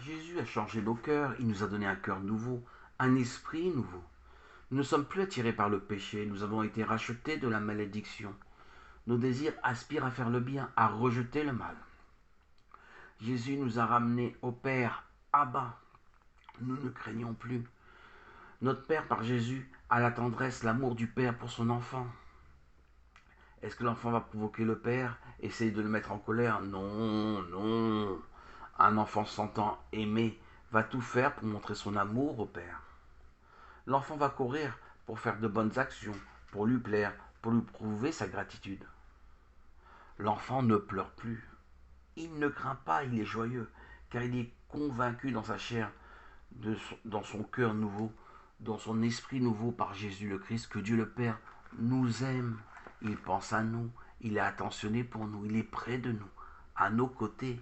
Jésus a changé nos cœurs, il nous a donné un cœur nouveau, un esprit nouveau. Nous ne sommes plus attirés par le péché, nous avons été rachetés de la malédiction. Nos désirs aspirent à faire le bien, à rejeter le mal. Jésus nous a ramenés au Père, Abba. Nous ne craignons plus. Notre Père, par Jésus, a la tendresse, l'amour du Père pour son enfant. Est-ce que l'enfant va provoquer le Père, essayer de le mettre en colère? Non, non. Un enfant se sentant aimé va tout faire pour montrer son amour au Père. L'enfant va courir pour faire de bonnes actions, pour lui plaire, pour lui prouver sa gratitude. L'enfant ne pleure plus. Il ne craint pas, il est joyeux, car il est convaincu dans sa chair, dans son cœur nouveau, dans son esprit nouveau par Jésus le Christ, que Dieu le Père nous aime. Il pense à nous, il est attentionné pour nous, il est près de nous, à nos côtés.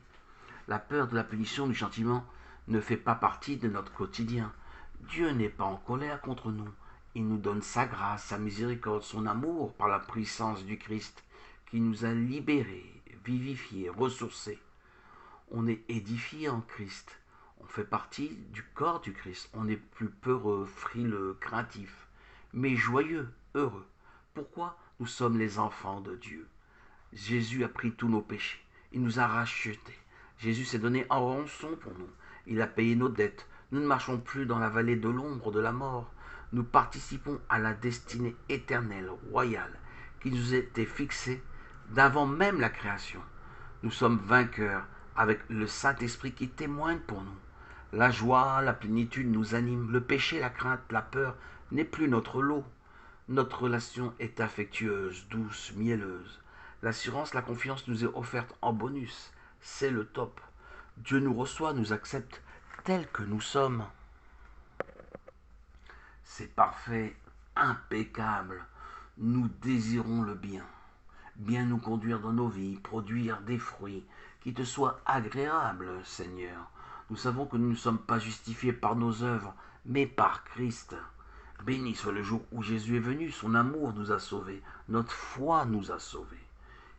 La peur de la punition, du châtiment, ne fait pas partie de notre quotidien. Dieu n'est pas en colère contre nous. Il nous donne sa grâce, sa miséricorde, son amour par la puissance du Christ qui nous a libérés, vivifiés, ressourcés. On est édifié en Christ. On fait partie du corps du Christ. On n'est plus peureux, frileux, craintif, mais joyeux, heureux. Pourquoi? Nous sommes les enfants de Dieu. Jésus a pris tous nos péchés. Il nous a rachetés. Jésus s'est donné en rançon pour nous. Il a payé nos dettes. Nous ne marchons plus dans la vallée de l'ombre de la mort. Nous participons à la destinée éternelle, royale, qui nous était fixée d'avant même la création. Nous sommes vainqueurs avec le Saint-Esprit qui témoigne pour nous. La joie, la plénitude nous animent. Le péché, la crainte, la peur n'est plus notre lot. Notre relation est affectueuse, douce, mielleuse. L'assurance, la confiance nous est offerte en bonus. C'est le top. Dieu nous reçoit, nous accepte tels que nous sommes. C'est parfait, impeccable. Nous désirons le bien. Bien nous conduire dans nos vies, produire des fruits qui te soient agréables, Seigneur. Nous savons que nous ne sommes pas justifiés par nos œuvres, mais par Christ. Béni soit le jour où Jésus est venu, son amour nous a sauvés, notre foi nous a sauvés.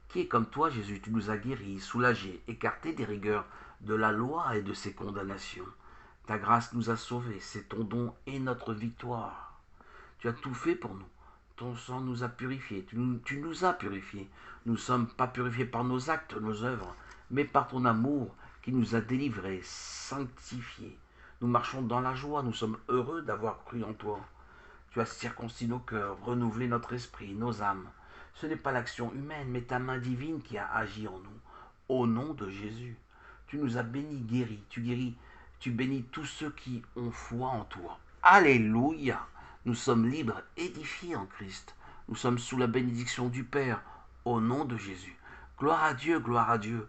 Qui est comme toi, Jésus? Tu nous as guéris, soulagés, écartés des rigueurs de la loi et de ses condamnations. Ta grâce nous a sauvés, c'est ton don et notre victoire. Tu as tout fait pour nous. Ton sang nous a purifiés, tu nous as purifiés. Nous ne sommes pas purifiés par nos actes, nos œuvres, mais par ton amour qui nous a délivrés, sanctifiés. Nous marchons dans la joie, nous sommes heureux d'avoir cru en toi. Tu as circoncis nos cœurs, renouvelé notre esprit, nos âmes. Ce n'est pas l'action humaine, mais ta main divine qui a agi en nous. Au nom de Jésus, tu nous as bénis, guéris, tu bénis tous ceux qui ont foi en toi. Alléluia! Nous sommes libres, édifiés en Christ. Nous sommes sous la bénédiction du Père, au nom de Jésus. Gloire à Dieu, gloire à Dieu.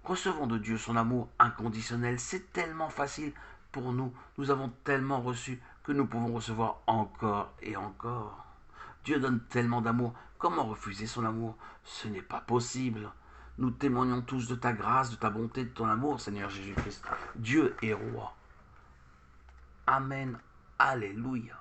Recevons de Dieu son amour inconditionnel. C'est tellement facile pour nous. Nous avons tellement reçu que nous pouvons recevoir encore et encore. Dieu donne tellement d'amour. Comment refuser son amour? Ce n'est pas possible. Nous témoignons tous de ta grâce, de ta bonté, de ton amour, Seigneur Jésus-Christ. Dieu est roi. Amen. Alléluia.